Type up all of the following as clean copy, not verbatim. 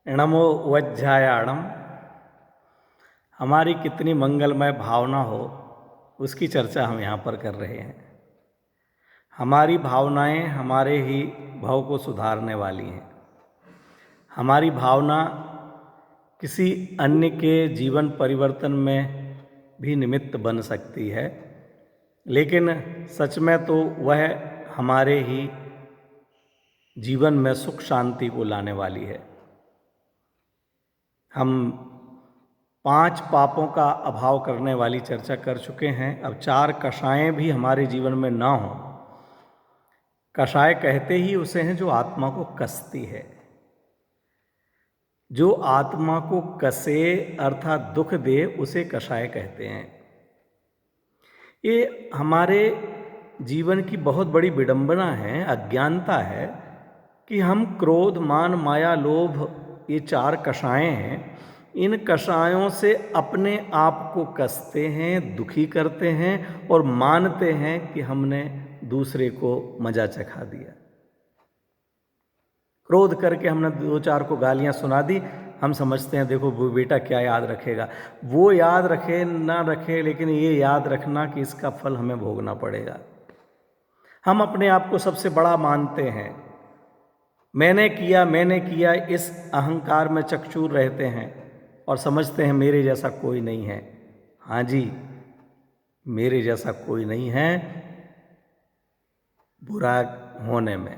नमो वज्जायाणम। हमारी कितनी मंगलमय भावना हो उसकी चर्चा हम यहाँ पर कर रहे हैं। हमारी भावनाएं हमारे ही भाव को सुधारने वाली हैं। हमारी भावना किसी अन्य के जीवन परिवर्तन में भी निमित्त बन सकती है, लेकिन सच में तो वह हमारे ही जीवन में सुख शांति को लाने वाली है। हम 5 पापों का अभाव करने वाली चर्चा कर चुके हैं। अब 4 कषायें भी हमारे जीवन में ना हो। कषाय कहते ही उसे हैं जो आत्मा को कसती है, जो आत्मा को कसे अर्थात दुख दे, उसे कषाय कहते हैं। ये हमारे जीवन की बहुत बड़ी विडंबना है, अज्ञानता है कि हम क्रोध, मान, माया, लोभ, ये 4 कषायें हैं। इन कषायों से अपने आप को कसते हैं, दुखी करते हैं और मानते हैं कि हमने दूसरे को मजा चखा दिया। क्रोध करके हमने 2-4 को गालियां सुना दी, हम समझते हैं देखो वो बेटा क्या याद रखेगा। वो याद रखे ना रखे, लेकिन ये याद रखना कि इसका फल हमें भोगना पड़ेगा। हम अपने आप को सबसे बड़ा मानते हैं, मैंने किया, इस अहंकार में चकचूर रहते हैं और समझते हैं मेरे जैसा कोई नहीं है। हाँ जी, मेरे जैसा कोई नहीं है बुरा होने में।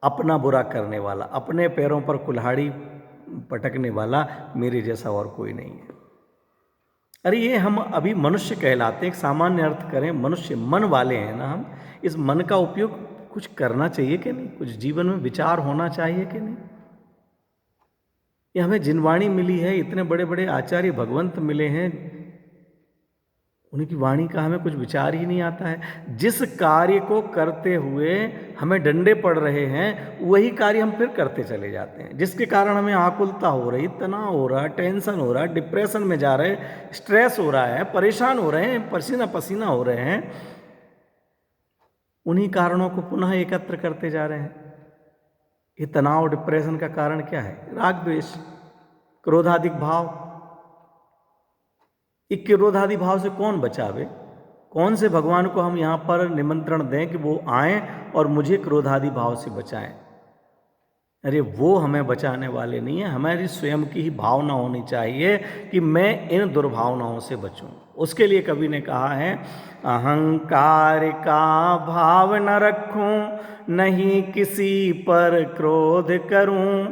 अपना बुरा करने वाला, अपने पैरों पर कुल्हाड़ी पटकने वाला मेरे जैसा और कोई नहीं है। अरे ये हम अभी मनुष्य कहलाते हैं। एक सामान्य अर्थ करें, मनुष्य मन वाले हैं ना हम। इस मन का उपयोग कुछ करना चाहिए कि नहीं? कुछ जीवन में विचार होना चाहिए कि नहीं? ये हमें जिनवाणी मिली है, इतने बड़े बड़े आचार्य भगवंत मिले हैं, उनकी वाणी का हमें कुछ विचार ही नहीं आता है। जिस कार्य को करते हुए हमें डंडे पड़ रहे हैं, वही कार्य हम फिर करते चले जाते हैं, जिसके कारण हमें आकुलता हो रही, तनाव हो रहा, टेंशन हो रहा, डिप्रेशन में जा रहे, स्ट्रेस हो रहा है, परेशान हो रहे हैं, पसीना पसीना हो रहे हैं। उन्हीं कारणों को पुनः एकत्र करते जा रहे हैं। ये तनाव डिप्रेशन का कारण क्या है? राग द्वेष, क्रोधाधिक भाव। एक क्रोधादि भाव से कौन बचावे? कौन से भगवान को हम यहाँ पर निमंत्रण दें कि वो आएं और मुझे क्रोधादि भाव से बचाएं? अरे वो हमें बचाने वाले नहीं है। हमारी स्वयं की ही भावना होनी चाहिए कि मैं इन दुर्भावनाओं से बचूं। उसके लिए कवि ने कहा है, अहंकार का भाव न रखूं, नहीं किसी पर क्रोध करूं,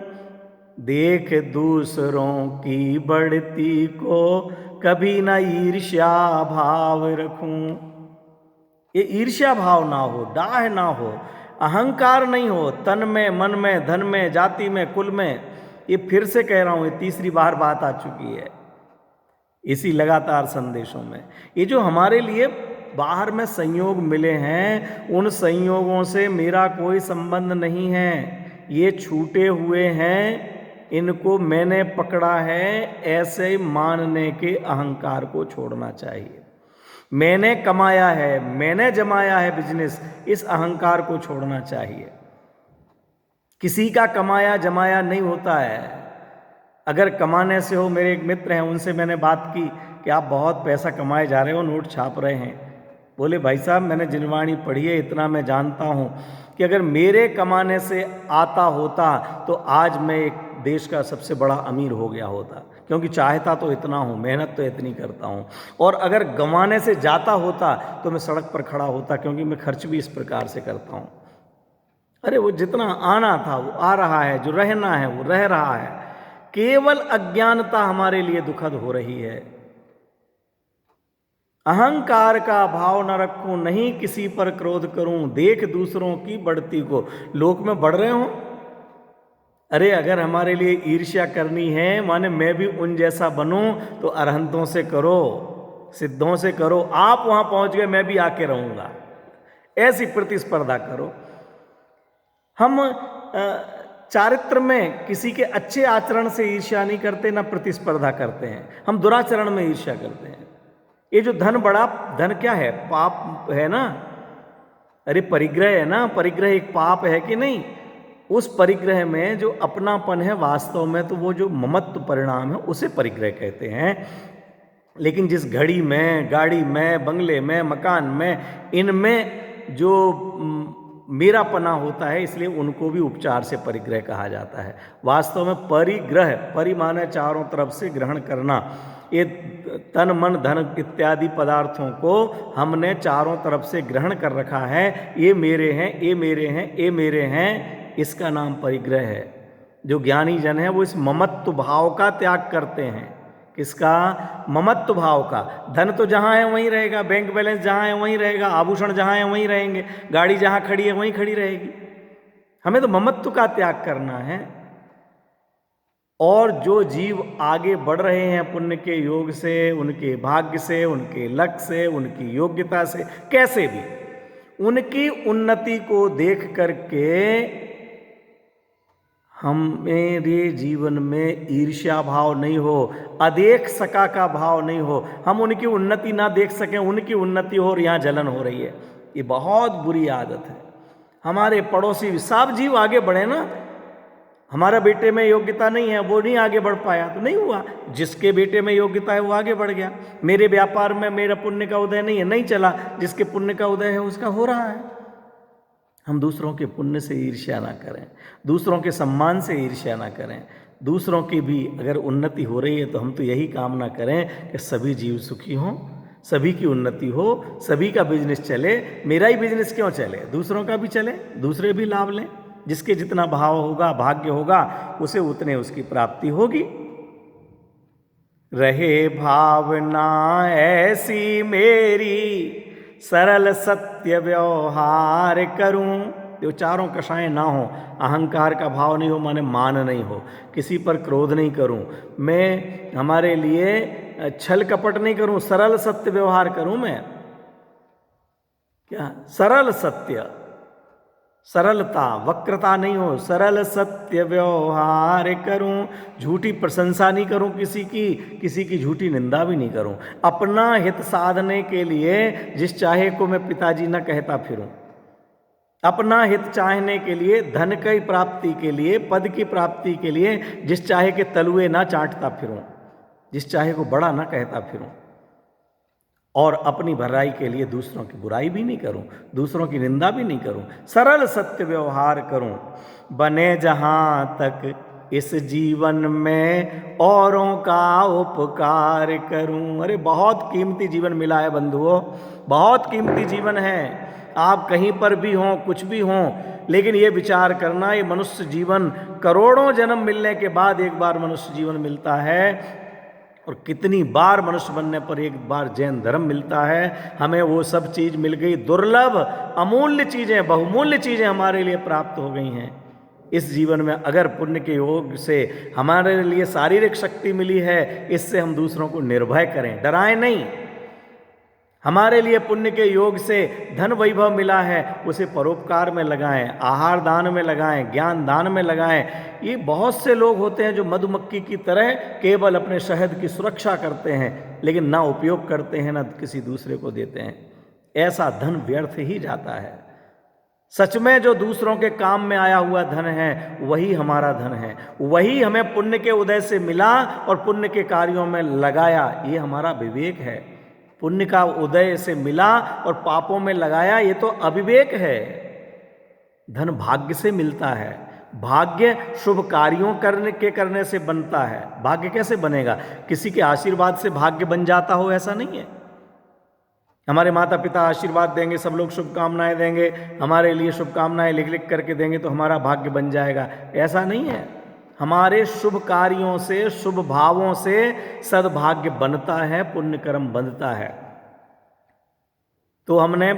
देख दूसरों की बढ़ती को कभी न ईर्ष्या भाव रखूं। ये ईर्ष्या भाव ना हो, डाह ना हो, अहंकार नहीं हो, तन में, मन में, धन में, जाति में, कुल में। ये फिर से कह रहा हूं, ये तीसरी बार बात आ चुकी है इसी लगातार संदेशों में। ये जो हमारे लिए बाहर में संयोग मिले हैं, उन संयोगों से मेरा कोई संबंध नहीं है। ये छूटे हुए हैं, इनको मैंने पकड़ा है, ऐसे मानने के अहंकार को छोड़ना चाहिए। मैंने कमाया है, मैंने जमाया है बिजनेस, इस अहंकार को छोड़ना चाहिए। किसी का कमाया जमाया नहीं होता है। अगर कमाने से हो, मेरे एक मित्र हैं, उनसे मैंने बात की कि आप बहुत पैसा कमाए जा रहे हो, नोट छाप रहे हैं। बोले भाई साहब, मैंने जिनवाणी पढ़ी है, इतना मैं जानता हूं कि अगर मेरे कमाने से आता होता तो आज मैं एक देश का सबसे बड़ा अमीर हो गया होता, क्योंकि चाहता तो इतना हूँ, मेहनत तो इतनी करता हूँ। और अगर गंवाने से जाता होता तो मैं सड़क पर खड़ा होता, क्योंकि मैं खर्च भी इस प्रकार से करता हूँ। अरे वो जितना आना था वो आ रहा है, जो रहना है वो रह रहा है। केवल अज्ञानता हमारे लिए दुखद हो रही है। अहंकार का भाव न रखूं, नहीं किसी पर क्रोध करूं, देख दूसरों की बढ़ती को। लोक में बढ़ रहे हो, अरे अगर हमारे लिए ईर्ष्या करनी है, माने मैं भी उन जैसा बनूं, तो अरहंतों से करो, सिद्धों से करो। आप वहां पहुंच गए, मैं भी आके रहूंगा, ऐसी प्रतिस्पर्धा करो। हम चारित्र में किसी के अच्छे आचरण से ईर्ष्या नहीं करते, ना प्रतिस्पर्धा करते हैं। हम दुराचरण में ईर्ष्या करते हैं। ये जो धन बड़ा, धन क्या है? पाप है ना। अरे परिग्रह है ना, परिग्रह एक पाप है कि नहीं? उस परिग्रह में जो अपनापन है वास्तव में तो वो जो ममत्व परिणाम है उसे परिग्रह कहते हैं। लेकिन जिस घड़ी में, गाड़ी में, बंगले में, मकान में, इनमें जो मेरापना होता है, इसलिए उनको भी उपचार से परिग्रह कहा जाता है। वास्तव में परिग्रह, परि माने चारों तरफ से ग्रहण करना। ये तन मन धन इत्यादि पदार्थों को हमने चारों तरफ से ग्रहण कर रखा है। ये मेरे हैं, ये मेरे हैं, ये मेरे हैं, इसका नाम परिग्रह है। जो ज्ञानी जन है वो इस ममत्व भाव का त्याग करते हैं। किसका? ममत्व भाव का। धन तो जहाँ है वहीं रहेगा, बैंक बैलेंस जहाँ है वहीं रहेगा, आभूषण जहाँ है वहीं रहेंगे, गाड़ी जहाँ खड़ी है वहीं खड़ी रहेगी। हमें तो ममत्व का त्याग करना है। और जो जीव आगे बढ़ रहे हैं पुण्य के योग से, उनके भाग्य से, उनके लक से, उनकी योग्यता से, कैसे भी, उनकी उन्नति को देख करके हमारे जीवन में ईर्ष्या भाव नहीं हो, अदेख सका का भाव नहीं हो। हम उनकी उन्नति ना देख सकें, उनकी उन्नति हो और यहाँ जलन हो रही है, ये बहुत बुरी आदत है। हमारे पड़ोसी सब जीव आगे बढ़े ना। हमारा बेटे में योग्यता नहीं है, वो नहीं आगे बढ़ पाया तो नहीं हुआ। जिसके बेटे में योग्यता है वो आगे बढ़ गया। मेरे व्यापार में मेरा पुण्य का उदय नहीं है, नहीं चला। जिसके पुण्य का उदय है उसका हो रहा है। हम दूसरों के पुण्य से ईर्ष्या ना करें, दूसरों के सम्मान से ईर्ष्या ना करें। दूसरों की भी अगर उन्नति हो रही है तो हम तो यही कामना करें कि सभी जीव सुखी हों, सभी की उन्नति हो, सभी का बिजनेस चले। मेरा ही बिजनेस क्यों चले, दूसरों का भी चले, दूसरे भी लाभ लें। जिसके जितना भाव होगा, भाग्य होगा, उसे उतने उसकी प्राप्ति होगी। रहे भावना ऐसी मेरी, सरल सत्य व्यवहार करूं। जो चारों कषाएं ना हो, अहंकार का भाव नहीं हो, माने मान नहीं हो, किसी पर क्रोध नहीं करूं, मैं हमारे लिए छल कपट नहीं करूं, सरल सत्य व्यवहार करूं। मैं क्या? सरल सत्य, सरलता, वक्रता नहीं हो, सरल सत्य व्यवहार करूं। झूठी प्रशंसा नहीं करूं किसी की झूठी निंदा भी नहीं करूं। अपना हित साधने के लिए जिस चाहे को मैं पिताजी न कहता फिरूं। अपना हित चाहने के लिए, धन की प्राप्ति के लिए, पद की प्राप्ति के लिए जिस चाहे के तलुए ना चाटता फिरूं, जिस चाहे को बड़ा ना कहता फिरूं। और अपनी भलाई के लिए दूसरों की बुराई भी नहीं करूं, दूसरों की निंदा भी नहीं करूं, सरल सत्य व्यवहार करूं। बने जहां तक इस जीवन में औरों का उपकार करूं। अरे बहुत कीमती जीवन मिला है बंधुओं, बहुत कीमती जीवन है। आप कहीं पर भी हों, कुछ भी हों, लेकिन ये विचार करना, ये मनुष्य जीवन करोड़ों जन्म मिलने के बाद एक बार मनुष्य जीवन मिलता है। और कितनी बार मनुष्य बनने पर एक बार जैन धर्म मिलता है। हमें वो सब चीज़ मिल गई, दुर्लभ अमूल्य चीज़ें, बहुमूल्य चीज़ें हमारे लिए प्राप्त हो गई हैं इस जीवन में। अगर पुण्य के योग से हमारे लिए शारीरिक शक्ति मिली है, इससे हम दूसरों को निर्भय करें, डराएं नहीं। हमारे लिए पुण्य के योग से धन वैभव मिला है, उसे परोपकार में लगाएं, आहार दान में लगाएं, ज्ञान दान में लगाएं। ये बहुत से लोग होते हैं जो मधुमक्खी की तरह केवल अपने शहद की सुरक्षा करते हैं, लेकिन ना उपयोग करते हैं, ना किसी दूसरे को देते हैं। ऐसा धन व्यर्थ ही जाता है। सच में जो दूसरों के काम में आया हुआ धन है वही हमारा धन है, वही हमें पुण्य के उदय से मिला और पुण्य के कार्यों में लगाया। ये हमारा विवेक है। पुण्य का उदय से मिला और पापों में लगाया, ये तो अविवेक है। धन भाग्य से मिलता है, भाग्य शुभ कार्यों करने से बनता है। भाग्य कैसे बनेगा? किसी के आशीर्वाद से भाग्य बन जाता हो, ऐसा नहीं है। हमारे माता पिता आशीर्वाद देंगे, सब लोग शुभकामनाएं देंगे, हमारे लिए शुभकामनाएं लिख लिख करके देंगे तो हमारा भाग्य बन जाएगा, ऐसा नहीं है। हमारे शुभ कार्यों से, शुभ भावों से सद्भाग्य बनता है, पुण्य कर्म बनता है। तो हमने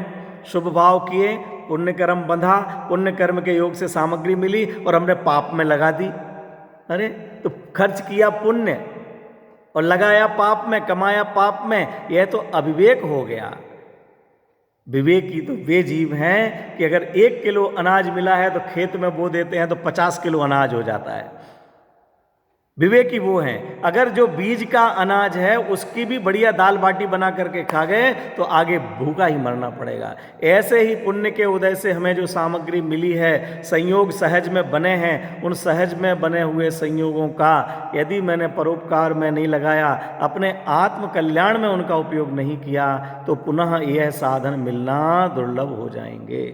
शुभ भाव किए, पुण्य कर्म बंधा, पुण्य कर्म के योग से सामग्री मिली और हमने पाप में लगा दी। अरे तो खर्च किया पुण्य और लगाया पाप में, कमाया पाप में, यह तो अविवेक हो गया। विवेकी तो वे जीव हैं कि अगर 1 किलो अनाज मिला है तो खेत में बो देते हैं तो 50 किलो अनाज हो जाता है। विवेकी वो हैं, अगर जो बीज का अनाज है उसकी भी बढ़िया दाल बाटी बना करके खा गए तो आगे भूखा ही मरना पड़ेगा। ऐसे ही पुण्य के उदय से हमें जो सामग्री मिली है, संयोग सहज में बने हैं, उन सहज में बने हुए संयोगों का यदि मैंने परोपकार में नहीं लगाया, अपने आत्म कल्याण में उनका उपयोग नहीं किया, तो पुनः यह साधन मिलना दुर्लभ हो जाएंगे।